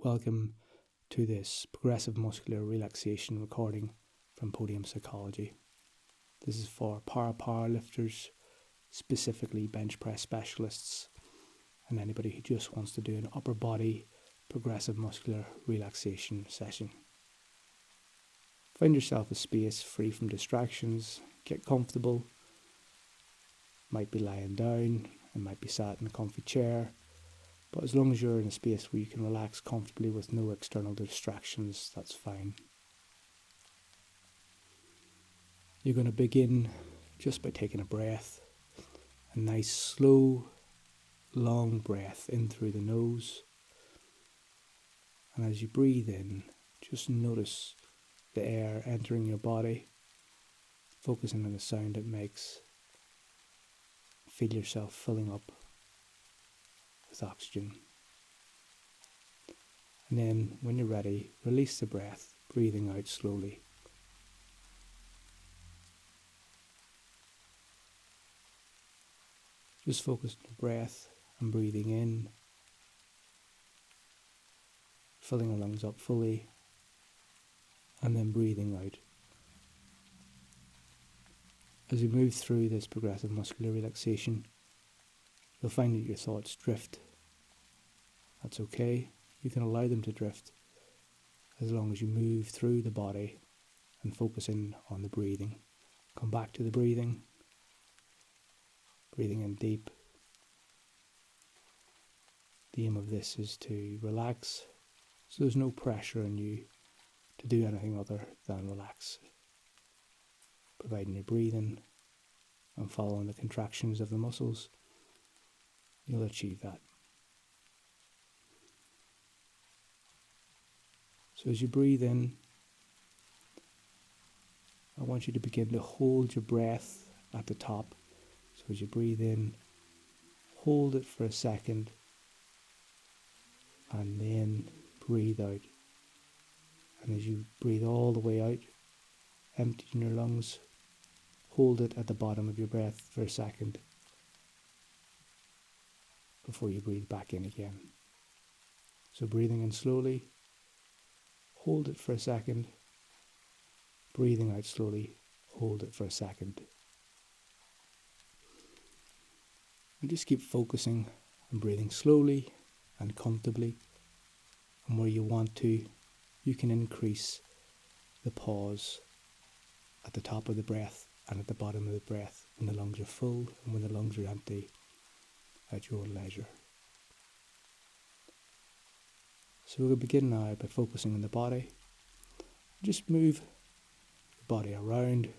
Welcome to this progressive muscular relaxation recording from Podium Psychology. This is for powerlifters, specifically bench press specialists, and anybody who just wants to do an upper body progressive muscular relaxation session. Find yourself a space free from distractions, get comfortable. Might be lying down, it might be sat in a comfy chair. But as long as you're in a space where you can relax comfortably with no external distractions, that's fine. You're going to begin just by taking a breath, a nice slow, long breath in through the nose. And as you breathe in, just notice the air entering your body, focusing on the sound it makes. Feel yourself filling up with oxygen. And then when you're ready, release the breath, breathing out slowly. Just focus on the breath and breathing in, filling the lungs up fully, and then breathing out. As we move through this progressive muscular relaxation, you'll find that your thoughts drift. That's okay. You can allow them to drift as long as you move through the body and focus in on the breathing. Come back to the breathing. Breathing in deep. The aim of this is to relax, so there's no pressure on you to do anything other than relax. Providing you're breathing and following the contractions of the muscles, you'll achieve that. So as you breathe in, I want you to begin to hold your breath at the top. So as you breathe in, hold it for a second, and then breathe out. And as you breathe all the way out, emptying your lungs, hold it at the bottom of your breath for a second before you breathe back in again. So breathing in slowly, hold it for a second, breathing out slowly, hold it for a second. And just keep focusing on breathing slowly and comfortably. And where you want to, you can increase the pause at the top of the breath and at the bottom of the breath when the lungs are full and when the lungs are empty, at your own leisure. So we're going to begin now by focusing on the body. Just move the body around,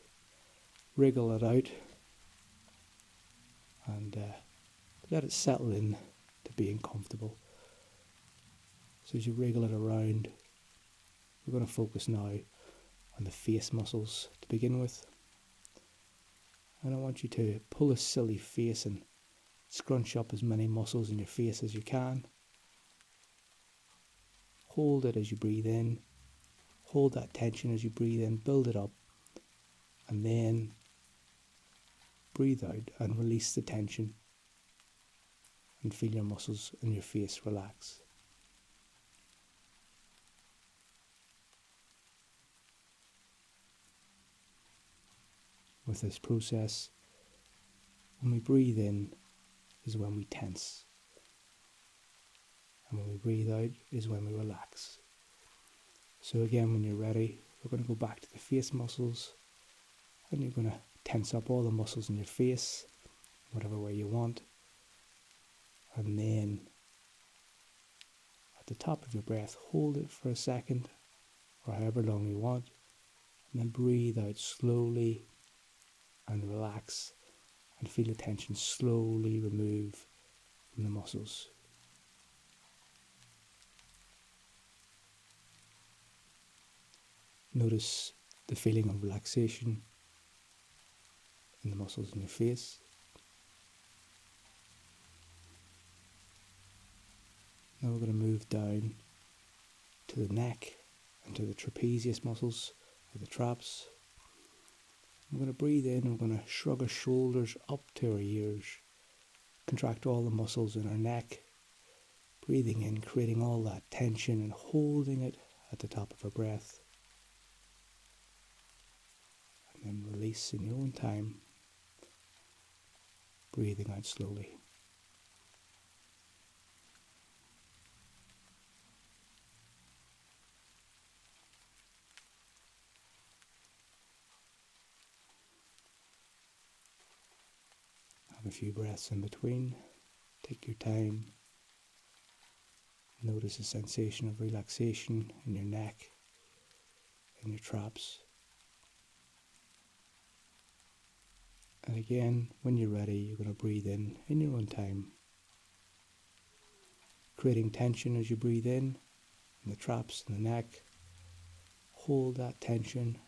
wriggle it out, and let it settle in to being comfortable. So as you wriggle it around, we're going to focus now on the face muscles to begin with. And I want you to pull a silly face and scrunch up as many muscles in your face as you can. Hold it as you breathe in. Hold that tension as you breathe in. Build it up. And then breathe out and release the tension. And feel your muscles in your face relax. With this process, when we breathe in is when we tense. And when we breathe out is when we relax. So again, when you're ready, we're going to go back to the face muscles, and you're going to tense up all the muscles in your face, whatever way you want. And then at the top of your breath, hold it for a second, or however long you want, and then breathe out slowly and relax, and feel the tension slowly remove from the muscles. Notice the feeling of relaxation in the muscles in your face. Now we're going to move down to the neck and to the trapezius muscles, or the traps. We're going to breathe in, and we're going to shrug our shoulders up to our ears, contract all the muscles in our neck, Breathing in, creating all that tension and holding it at the top of our breath. And then release in your own time, breathing out slowly. Have a few breaths in between. Take your time. Notice a sensation of relaxation in your neck, in your traps. And again, when you're ready, you're going to breathe in your own time. Creating tension as you breathe in the traps in the neck. Hold that tension.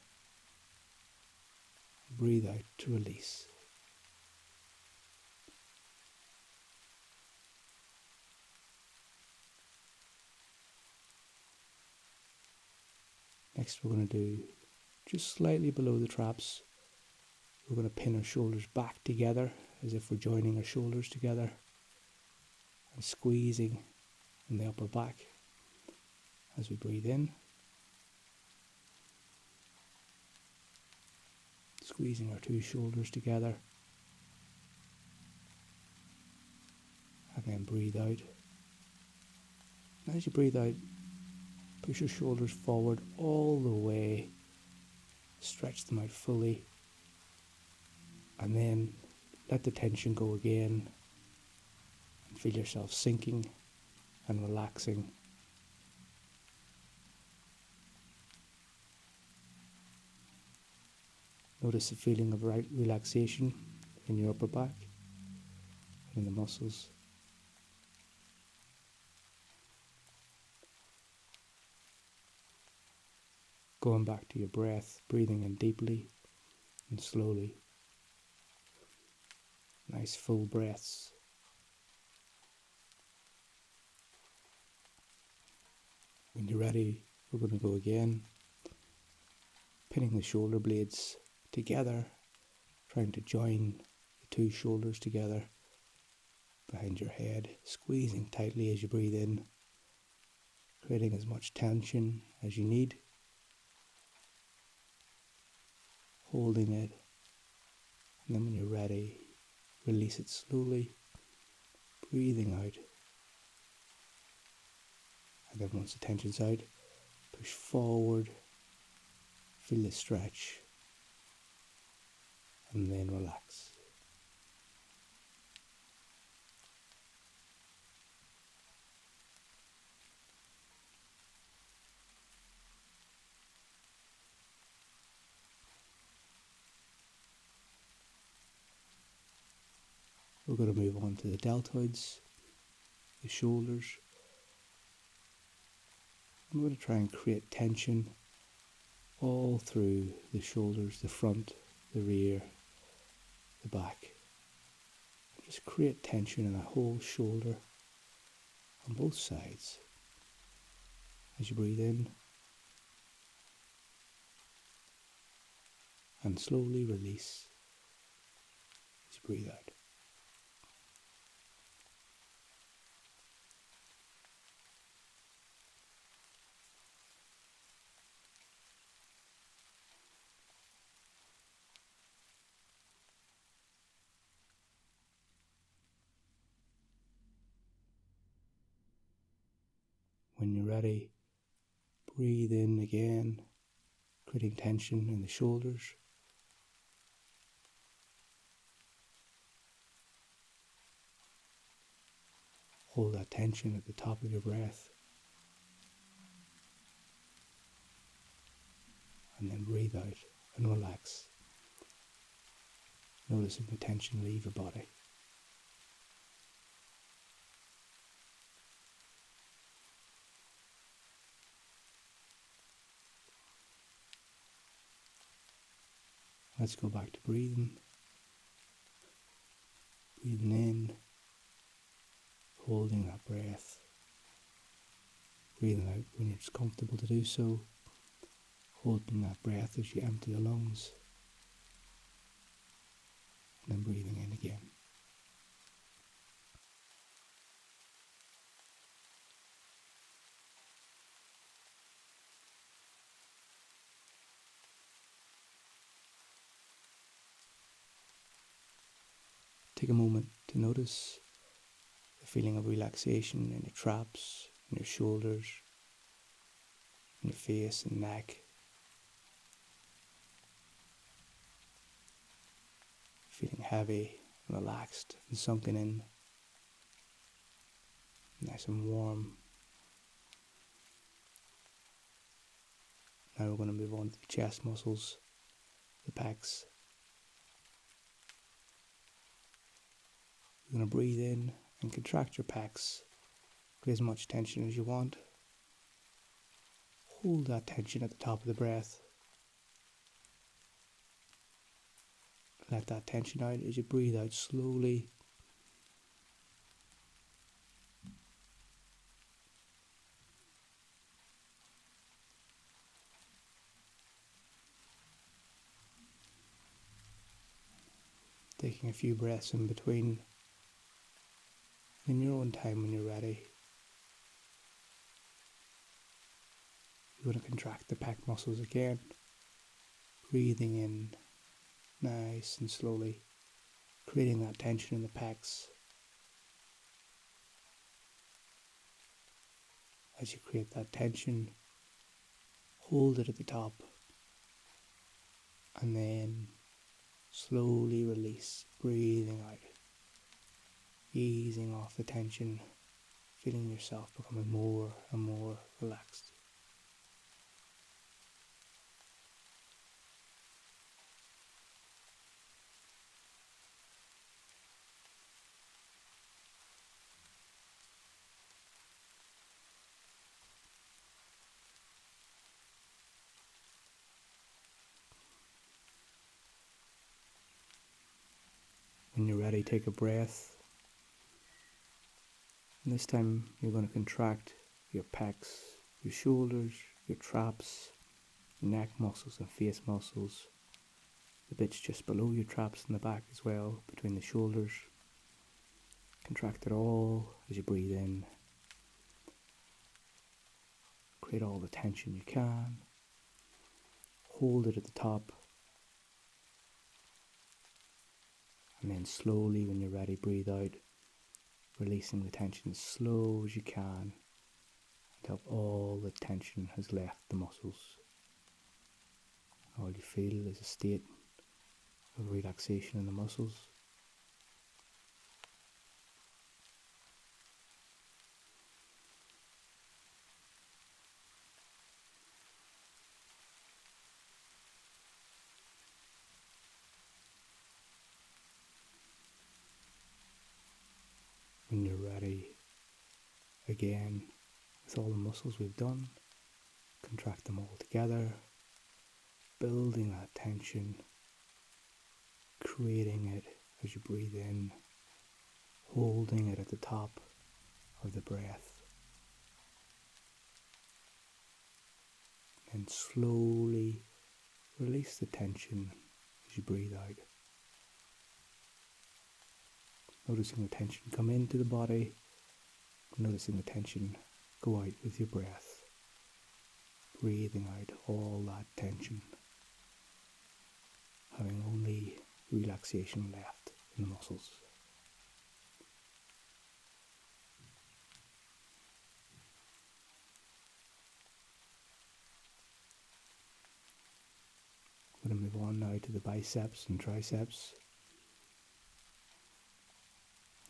Breathe out to release. Next we're going to do, just slightly below the traps, we're going to pin our shoulders back together as if we're joining our shoulders together and squeezing in the upper back as we breathe in. Squeezing our two shoulders together and then breathe out. And as you breathe out, push your shoulders forward all the way, stretch them out fully, and then let the tension go again and feel yourself sinking and relaxing. Notice the feeling of relaxation in your upper back and in the muscles. Going back to your breath, breathing in deeply and slowly. Nice full breaths. When you're ready, we're going to go again, pinning the shoulder blades together, trying to join the two shoulders together behind your head, squeezing tightly as you breathe in, creating as much tension as you need, holding it, and then when you're ready, release it slowly, breathing out. And then once the tension's out, push forward, feel the stretch, and then relax. We're going to move on to the deltoids, the shoulders. I'm going to try and create tension all through the shoulders, the front, the rear, the back. Just create tension in the whole shoulder on both sides. As you breathe in and slowly release as you breathe out. When you're ready, breathe in again, creating tension in the shoulders. Hold that tension at the top of your breath. And then breathe out and relax. Noticing the tension leave your body. Let's go back to breathing. Breathing in, holding that breath. Breathing out when it's comfortable to do so. Holding that breath as you empty the lungs. And then breathing in again. take a moment to notice the feeling of relaxation in your traps, in your shoulders, in your face and neck. Feeling heavy, relaxed and sunken in, nice and warm. Now we're going to move on to the chest muscles, the pecs. You're going to breathe in and contract your pecs. Create as much tension as you want. Hold that tension at the top of the breath. Let that tension out as you breathe out slowly. Taking a few breaths in between. In your own time when you're ready, you're going to contract the pec muscles again. Breathing in nice and slowly, creating that tension in the pecs. As you create that tension, hold it at the top and then slowly release, breathing out, easing off the tension, feeling yourself becoming more and more relaxed. When you're ready, take a breath. And this time you're going to contract your pecs, your shoulders, your traps, your neck muscles and face muscles. The bits just below your traps in the back as well, between the shoulders. Contract it all as you breathe in. Create all the tension you can. Hold it at the top. And then slowly, when you're ready, breathe out, releasing the tension as slow as you can until all the tension has left the muscles. All you feel is a state of relaxation in the muscles. When you're ready, again, with all the muscles we've done, contract them all together, building that tension, creating it as you breathe in, holding it at the top of the breath, and slowly release the tension as you breathe out. Noticing the tension come into the body, noticing the tension go out with your breath, breathing out all that tension, having only relaxation left in the muscles. I'm going to move on now to the biceps and triceps.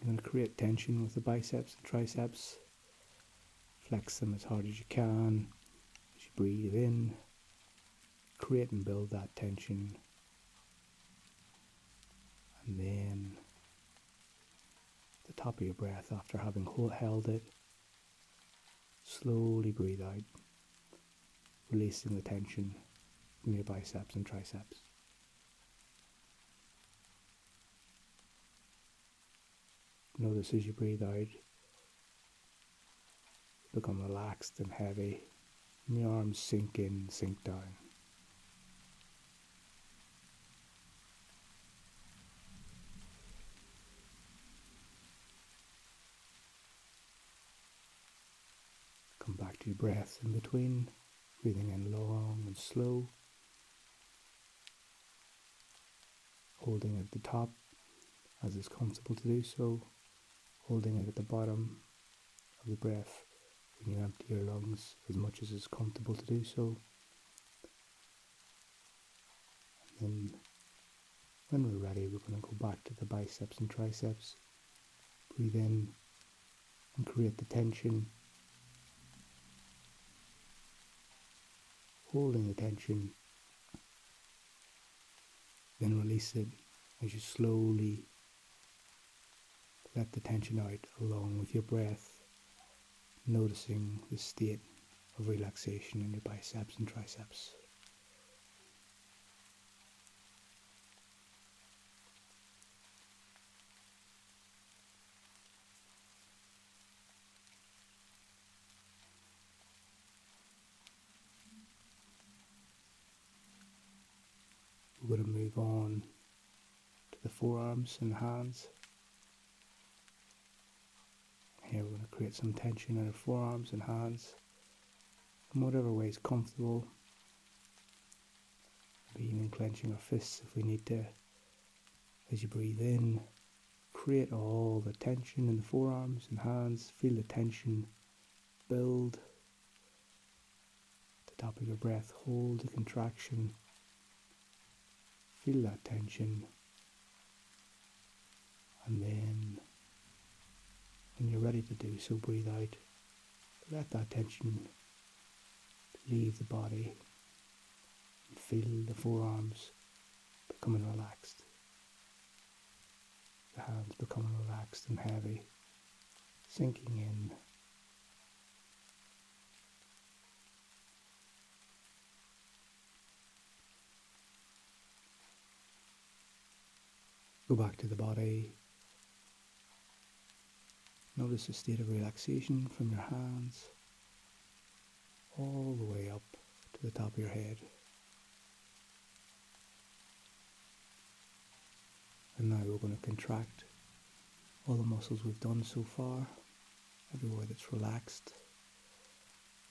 You're going to create tension with the biceps and triceps. Flex them as hard as you can as you breathe in. Create and build that tension. And then at the top of your breath, after having held it, slowly breathe out, releasing the tension from your biceps and triceps. Notice as you breathe out, become relaxed and heavy, and your arms sink in, sink down. Come back to your breath in between, breathing in long and slow, holding at the top as is comfortable to do so, holding it at the bottom of the breath when you empty your lungs as much as is comfortable to do so. And then when we're ready, we're going to go back to the biceps and triceps. Breathe in and create the tension, holding the tension, then release it as you slowly let the tension out along with your breath, noticing the state of relaxation in your biceps and triceps. We're going to move on to the forearms and hands. Here we're going to create some tension in our forearms and hands in whatever way is comfortable. Maybe even clenching our fists if we need to. As you breathe in, create all the tension in the forearms and hands. Feel the tension build. At the top of your breath, hold the contraction. Feel that tension. And then, when you're ready to do so, breathe out. Let that tension leave the body. And feel the forearms becoming relaxed. The hands becoming relaxed and heavy, sinking in. Go back to the body. Notice the state of relaxation from your hands all the way up to the top of your head. And now we're going to contract all the muscles we've done so far, everywhere that's relaxed.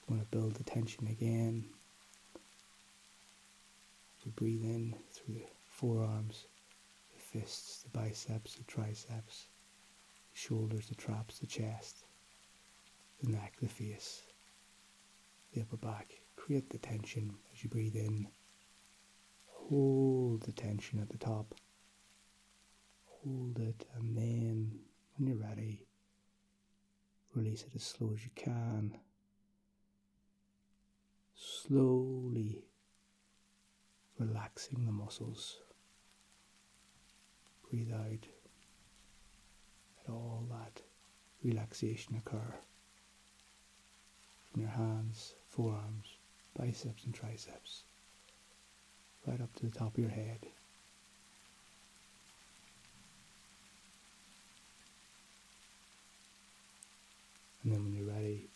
We're going to build the tension again. So breathe in through the forearms, the fists, the biceps, the triceps, the shoulders, the traps, the chest, the neck, the face, the upper back. Create the tension as you breathe in. Hold the tension at the top. Hold it, and then when you're ready, release it as slow as you can. Slowly relaxing the muscles. Breathe out. Let all that relaxation occur from your hands, forearms, biceps and triceps, right up to the top of your head. And then when you're ready,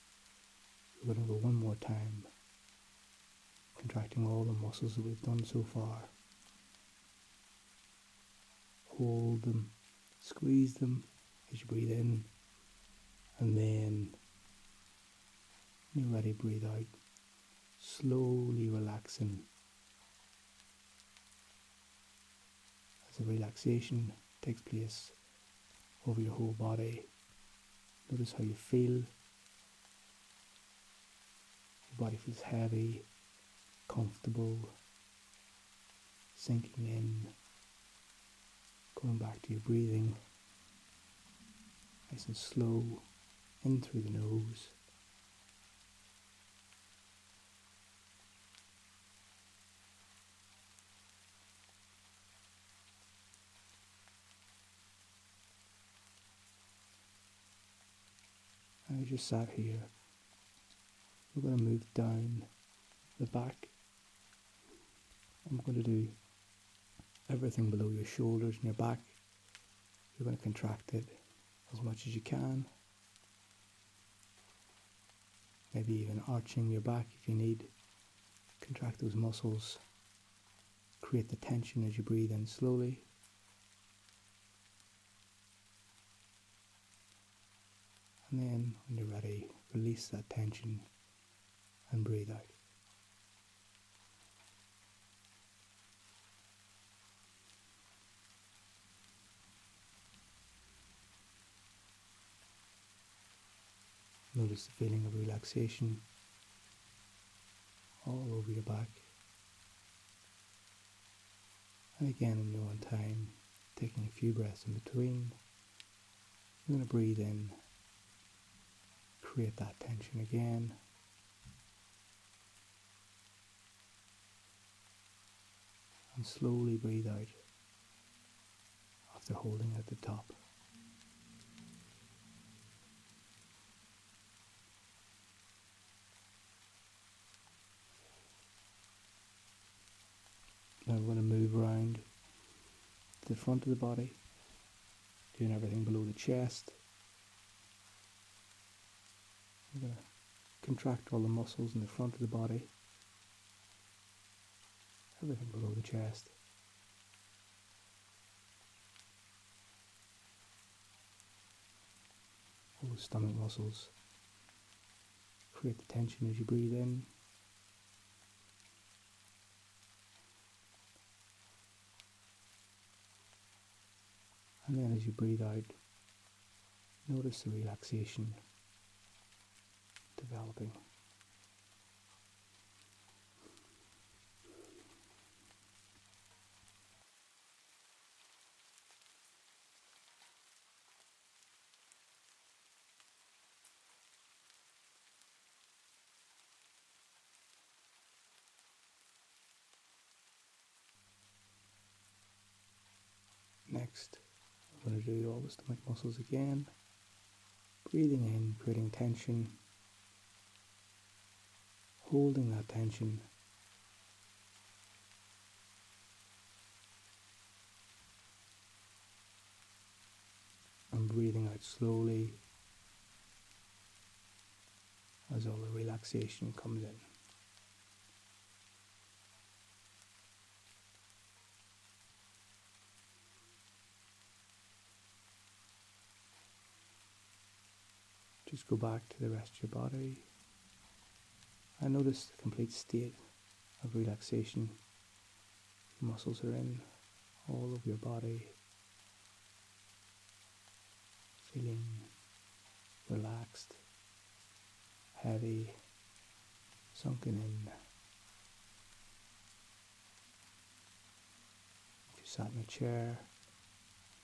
we're going to go one more time, contracting all the muscles that we've done so far. Hold them, squeeze them as you breathe in, and then when you're ready, breathe out, slowly relaxing. As the relaxation takes place over your whole body, notice how you feel. Your body feels heavy, comfortable, sinking in, going back to your breathing, nice and slow, in through the nose. And as you sat here, we're going to move down the back. I'm going to do everything below your shoulders and your back. You're going to contract it as much as you can. Maybe even arching your back if you need. Contract those muscles. Create the tension as you breathe in slowly. And then when you're ready, release that tension and breathe out. Notice the feeling of relaxation all over your back. And again, in your own time, taking a few breaths in between, you're going to breathe in, create that tension again, and slowly breathe out after holding at the top. Now we're going to move around to the front of the body, doing everything below the chest. We're going to contract all the muscles in the front of the body, everything below the chest. All the stomach muscles. Create the tension as you breathe in. And then as you breathe out, notice the relaxation developing. Next, we're going to do all the stomach muscles again. Breathing in, creating tension, holding that tension, and breathing out slowly as all the relaxation comes in. Just go back to the rest of your body and notice the complete state of relaxation the muscles are in all over your body, feeling relaxed, heavy, sunken in. If you sat in a chair,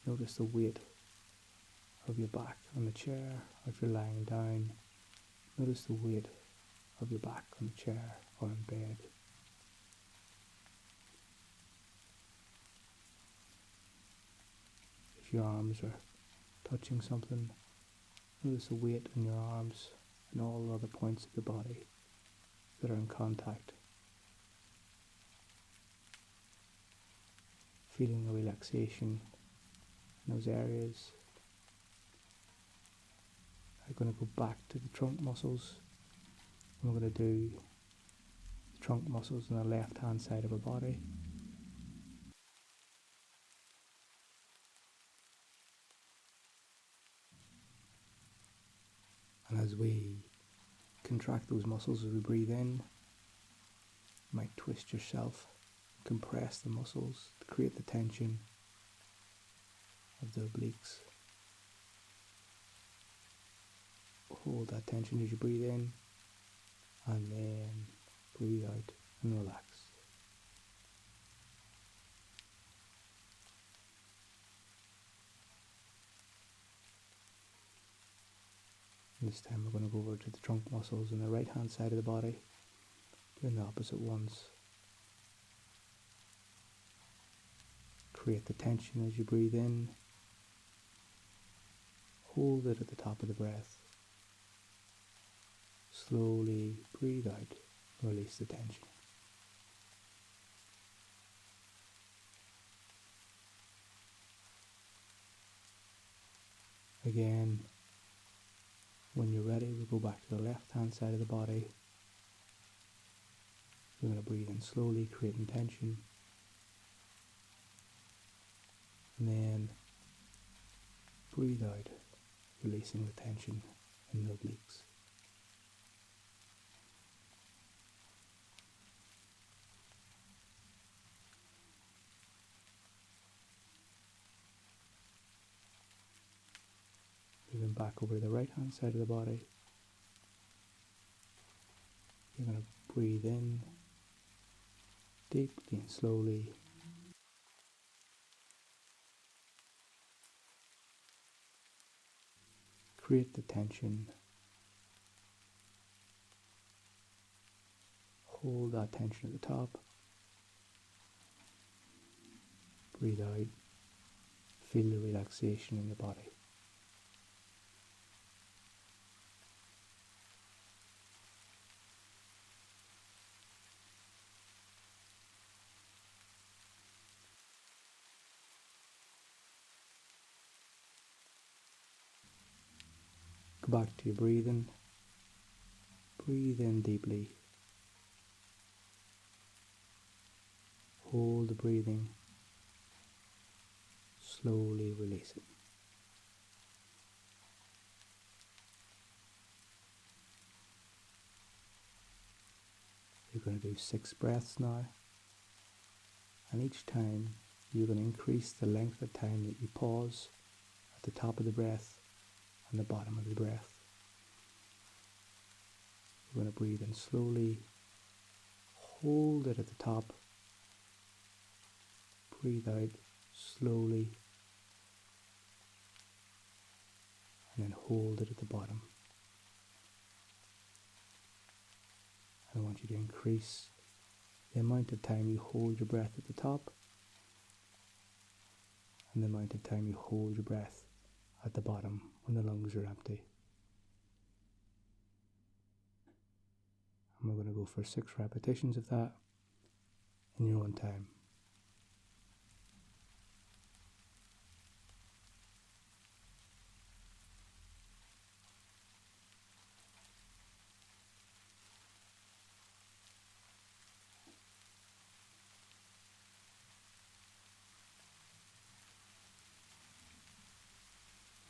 notice the weight of your back on the chair, or if you're lying down, notice the weight of your back on the chair or in bed. If your arms are touching something, notice the weight in your arms and all the other points of the body that are in contact. Feeling the relaxation in those areas. I'm going to go back to the trunk muscles. We're going to do the trunk muscles on the left hand side of our body. And as we contract those muscles as we breathe in, you might twist yourself, compress the muscles to create the tension of the obliques. Hold that tension as you breathe in, and then breathe out and relax. And this time we're going to go over to the trunk muscles on the right hand side of the body, doing the opposite ones. Create the tension as you breathe in. Hold it at the top of the breath. Slowly breathe out, release the tension. Again, when you're ready, we'll go back to the left hand side of the body. We're going to breathe in slowly, creating tension. And then breathe out, releasing the tension in the obliques. Moving back over to the right hand side of the body. You're going to breathe in deeply and slowly. Create the tension. Hold that tension at the top. Breathe out. Feel the relaxation in the body. Go back to your breathing. Breathe in deeply. Hold the breathing. Slowly release it. You're going to do 6 breaths now. And each time you're going to increase the length of time that you pause at the top of the breath and the bottom of the breath. You're going to breathe in slowly. Hold it at the top. Breathe out slowly. And then hold it at the bottom. I want you to increase the amount of time you hold your breath at the top and the amount of time you hold your breath at the bottom when the lungs are empty. And we're going to go for 6 repetitions of that in your own time.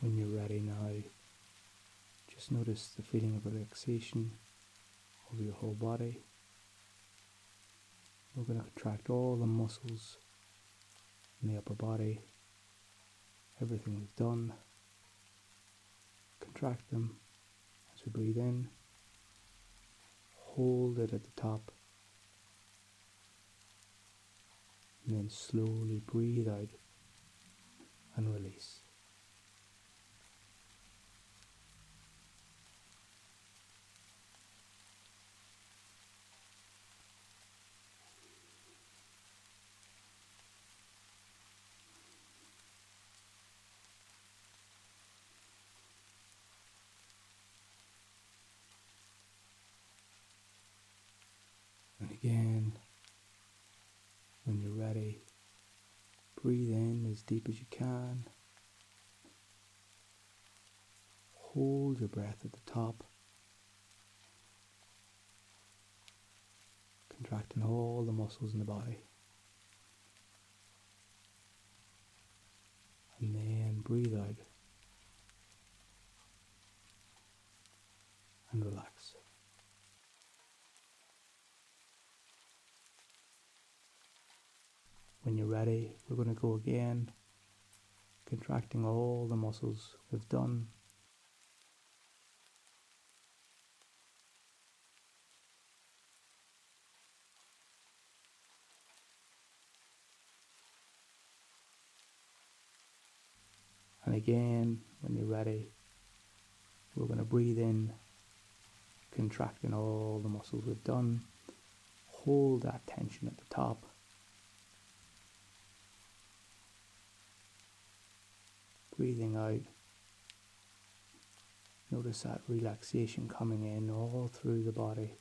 When you're ready now, just notice the feeling of relaxation over your whole body. We're going to contract all the muscles in the upper body. Everything we've done. Contract them as we breathe in. Hold it at the top. And then slowly breathe out and release. And again, when you're ready, breathe in as deep as you can. Hold your breath at the top, contracting all the muscles in the body. And then breathe out and relax. When you're ready, we're going to go again, contracting all the muscles we've done. And again, when you're ready, we're going to breathe in, contracting all the muscles we've done. Hold that tension at the top. Breathing out. Notice that relaxation coming in all through the body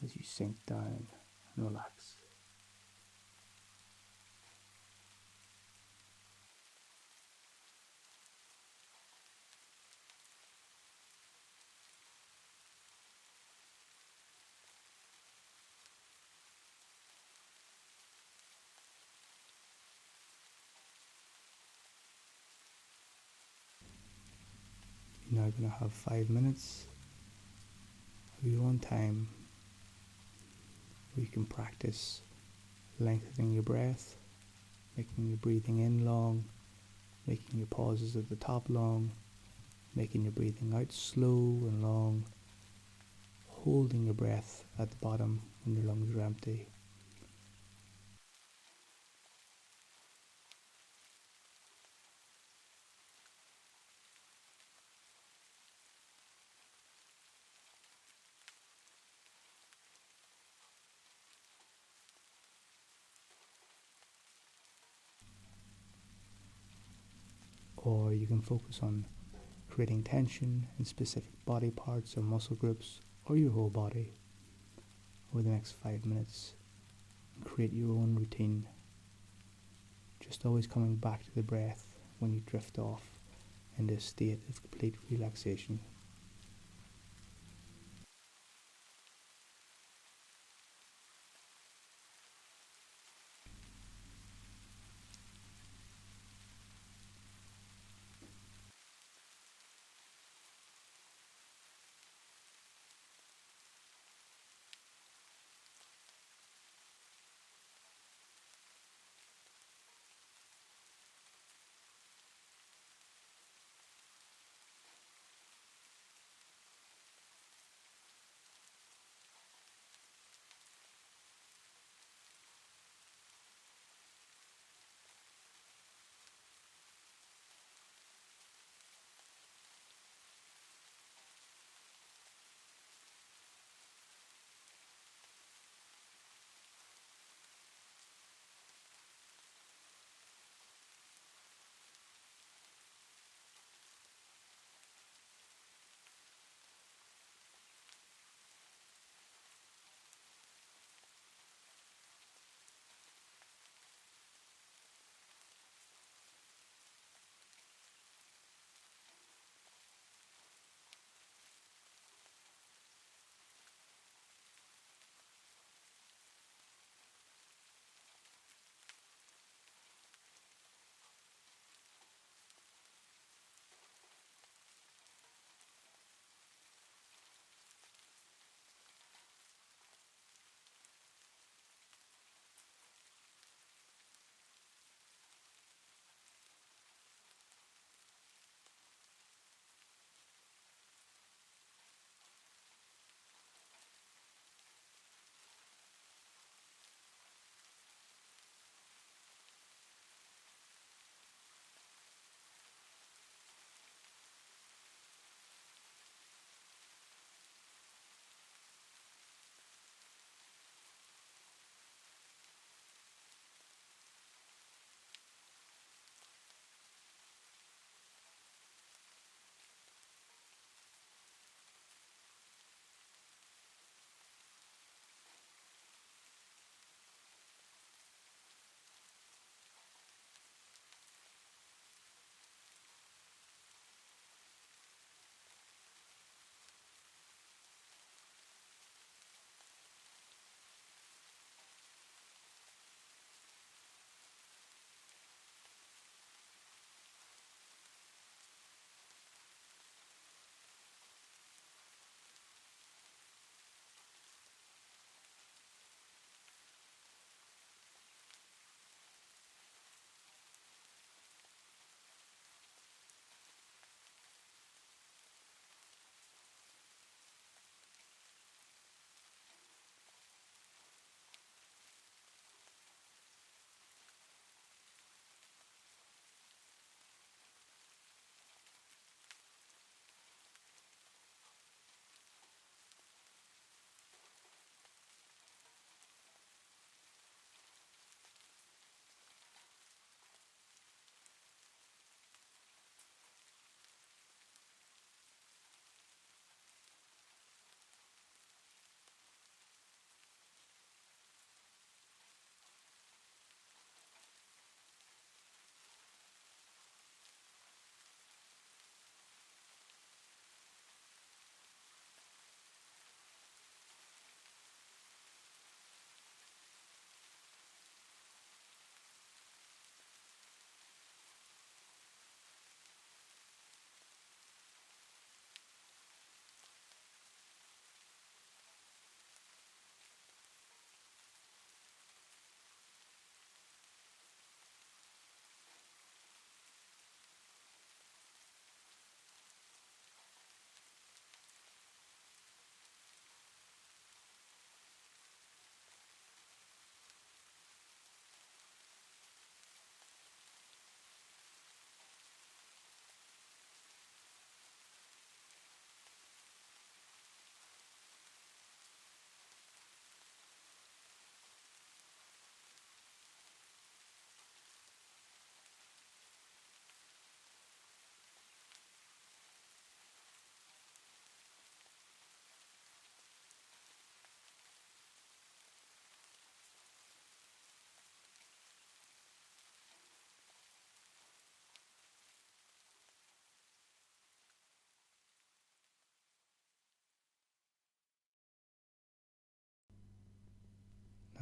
as you sink down and relax. You're now going to have 5 minutes of your own time where you can practice lengthening your breath, making your breathing in long, making your pauses at the top long, making your breathing out slow and long, holding your breath at the bottom when your lungs are empty. Or you can focus on creating tension in specific body parts or muscle groups or your whole body over the next 5 minutes and create your own routine, just always coming back to the breath when you drift off into a state of complete relaxation.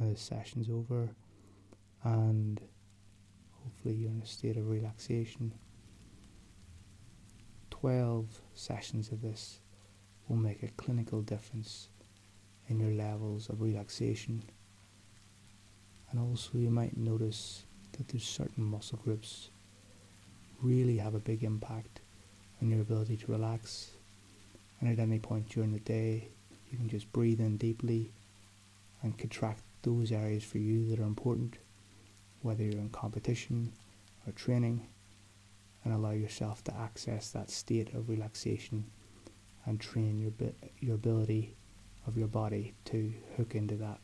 now the session's over, and hopefully you're in a state of relaxation. 12 sessions of this will make a clinical difference in your levels of relaxation. And also you might notice that there's certain muscle groups really have a big impact on your ability to relax. And at any point during the day, you can just breathe in deeply and contract those areas for you that are important, whether you're in competition or training, and allow yourself to access that state of relaxation and train your ability of your body to hook into that.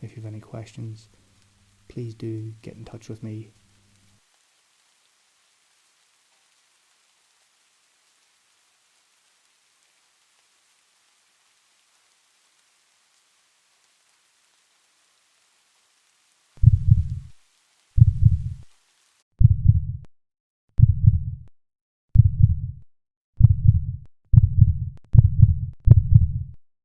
If you have any questions, please do get in touch with me